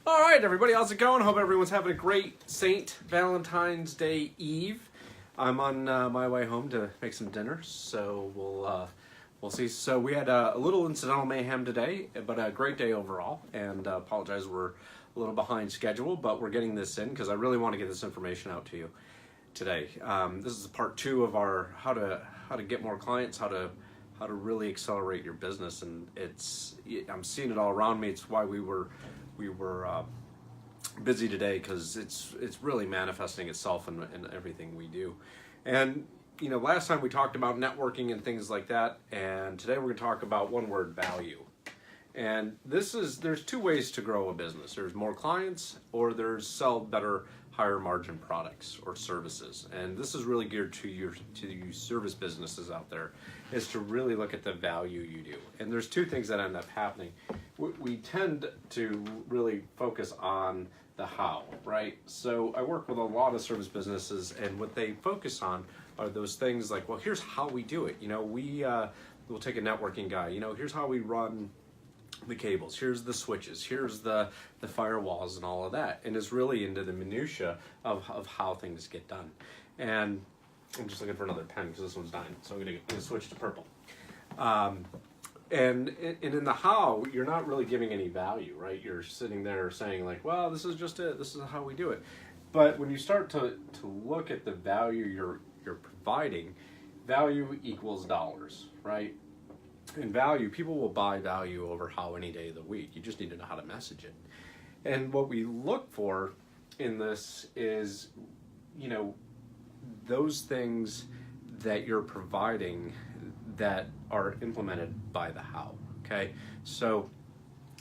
All right, everybody, how's it going? Hope everyone's having a great St. Valentine's Day Eve. I'm on my way home to make some dinner, so we'll see. So we had a little incidental mayhem today, but a great day overall. And apologize, we're a little behind schedule, but we're getting this in because I really want to get this information out to you today. This is part 2 of our how to get more clients, how to really accelerate your business, and I'm seeing it all around me. It's why we were busy today, because it's really manifesting itself in everything we do. And you know, last time we talked about networking and things like that, and today we're going to talk about one word: value. And there's 2 ways to grow a business. There's more clients, or there's sell better, higher margin products or services. And this is really geared to you service businesses out there, is to really look at the value you do. And there's 2 things that end up happening. We tend to really focus on the how, right? So I work with a lot of service businesses, and what they focus on are those things like, well, here's how we do it. You know, we'll take a networking guy. You know, here's how we run the cables, here's the switches, here's the firewalls and all of that, and it's really into the minutia of how things get done. And I'm just looking for another pen because this one's dying, so I'm going to switch to purple. And in the how, you're not really giving any value, right? You're sitting there saying like, well, this is just it, this is how we do it. But when you start to look at the value you're providing, value equals dollars, right? In value, people will buy value over how any day of the week. You just need to know how to message it. And what we look for in this is, you know, those things that you're providing that are implemented by the how, okay? So,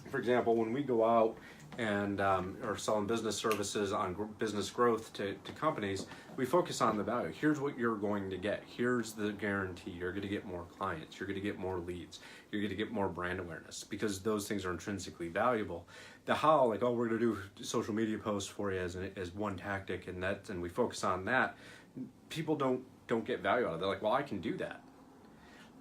for example, when we go out and are selling business services on business growth to companies, we focus on the value. Here's what you're going to get. Here's the guarantee. You're going to get more clients. You're going to get more leads. You're going to get more brand awareness, because those things are intrinsically valuable. The how, like, oh, we're going to do social media posts for you as one tactic, and we focus on that. People don't get value out of it. They're like, well, I can do that.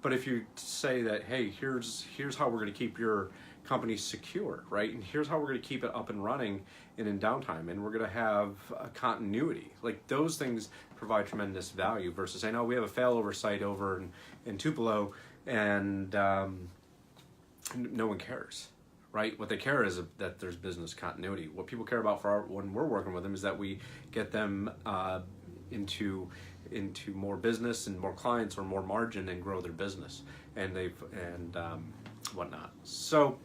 But if you say that, hey, here's how we're going to keep your company secure, right? And here's how we're going to keep it up and running and in downtime, and we're going to have a continuity. Like, those things provide tremendous value versus saying, oh, we have a failover site over in Tupelo, and no one cares, right? What they care is that there's business continuity. What people care about when we're working with them is that we get them into more business and more clients or more margin and grow their business and whatnot. So,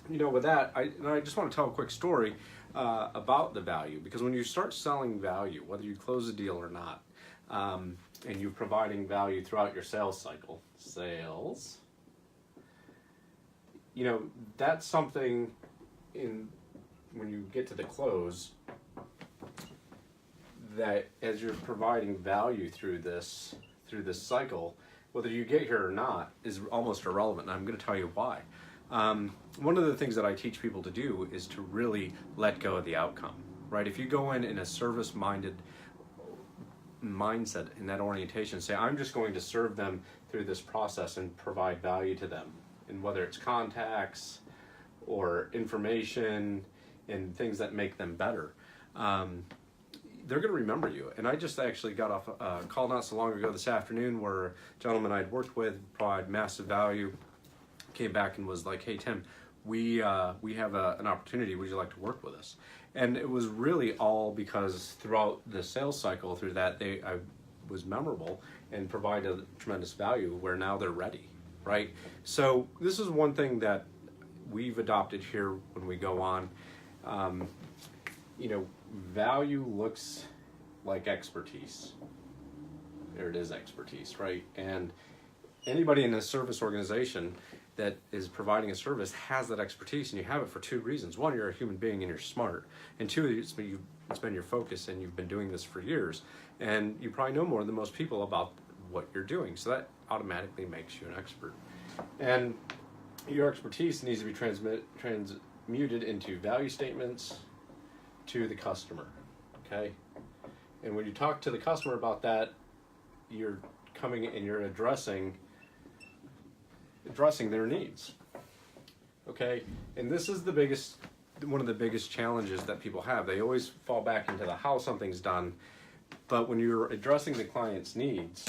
you know, with that, I just want to tell a quick story about the value, because when you start selling value, whether you close a deal or not, and you're providing value throughout your sales cycle, you know, that's something when you get to the close, that as you're providing value through this cycle, whether you get here or not is almost irrelevant, and I'm going to tell you why. One of the things that I teach people to do is to really let go of the outcome, right? If you go in a service-minded mindset, in that orientation, say, I'm just going to serve them through this process and provide value to them, and whether it's contacts or information and things that make them better, they're going to remember you. And I just actually got off a call not so long ago this afternoon where a gentleman I'd worked with provided massive value, came back and was like, hey, Tim, we have an opportunity. Would you like to work with us? And it was really all because throughout the sales cycle, through that, I was memorable and provided tremendous value, where now they're ready, right? So this is one thing that we've adopted here when we go on. You know, value looks like expertise. There it is, expertise, right? And anybody in a service organization that is providing a service has that expertise, and you have it for 2 reasons. 1, you're a human being and you're smart, and 2, it's been your focus, and you've been doing this for years, and you probably know more than most people about what you're doing, so that automatically makes you an expert. And your expertise needs to be transmuted into value statements to the customer, okay? And when you talk to the customer about that, you're coming and you're addressing their needs, okay? And this is the biggest one of the biggest challenges that people have. They always fall back into the how something's done, but when you're addressing the client's needs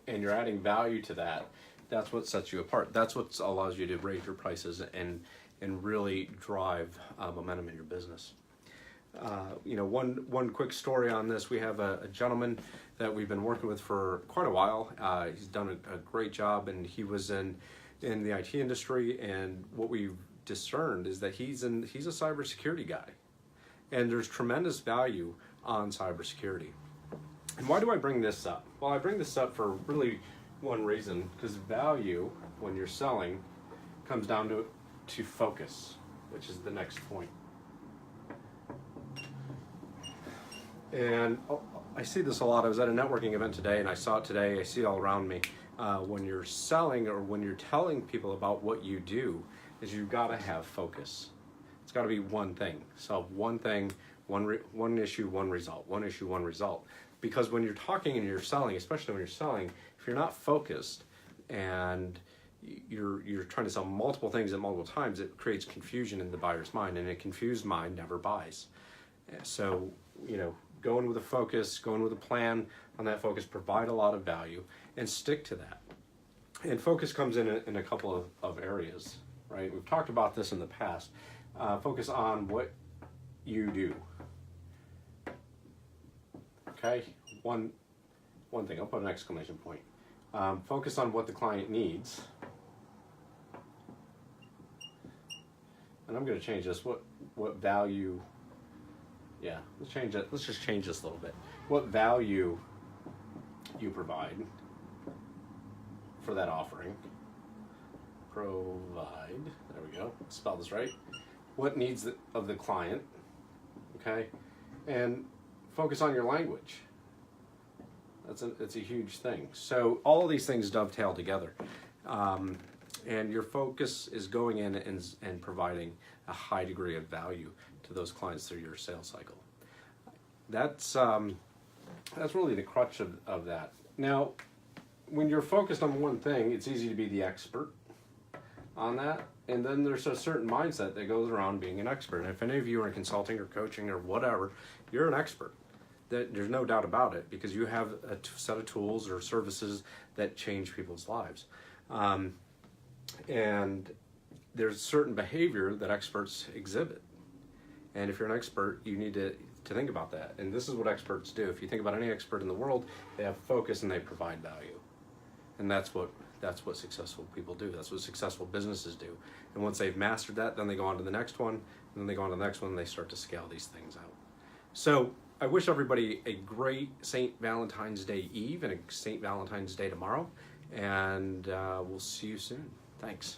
and you're adding value to that, that's what sets you apart. That's what allows you to raise your prices and really drive momentum in your business. One quick story on this. We have a gentleman that we've been working with for quite a while. He's done a great job, and he was in the IT industry, and what we've discerned is that he's a cybersecurity guy, and there's tremendous value on cybersecurity. And why do I bring this up? Well, I bring this up for really one reason, because value, when you're selling, comes down to focus, which is the next point. And I see this a lot. I was at a networking event today, and I saw it today. I see it all around me. When you're selling or when you're telling people about what you do, is you've got to have focus. It's got to be one thing. Solve one thing, one issue, one result. One issue, one result. Because when you're talking and you're selling, especially when you're selling, if you're not focused and you're trying to sell multiple things at multiple times, it creates confusion in the buyer's mind, and a confused mind never buys. So, go in with a focus, go in with a plan on that focus, provide a lot of value, and stick to that. And focus comes in a couple of areas, right? We've talked about this in the past. Focus on what you do. Okay, one thing, I'll put an exclamation point. Focus on what the client needs. And I'm going to change this. What value? Yeah, let's change it. Let's just change this a little bit. What value you provide for that offering? Provide. There we go. Spell this right. What needs of the client? Okay, and focus on your language. It's a huge thing. So all of these things dovetail together. And your focus is going in and providing a high degree of value to those clients through your sales cycle. That's really the crutch of that. Now, when you're focused on one thing, it's easy to be the expert on that. And then there's a certain mindset that goes around being an expert. And if any of you are in consulting or coaching or whatever, you're an expert. There's no doubt about it, because you have a set of tools or services that change people's lives. And there's certain behavior that experts exhibit. And if you're an expert, you need to think about that. And this is what experts do. If you think about any expert in the world, they have focus and they provide value. And that's what successful people do. That's what successful businesses do. And once they've mastered that, then they go on to the next one, and then they go on to the next one, and they start to scale these things out. So I wish everybody a great St. Valentine's Day Eve and a St. Valentine's Day tomorrow. And we'll see you soon. Thanks.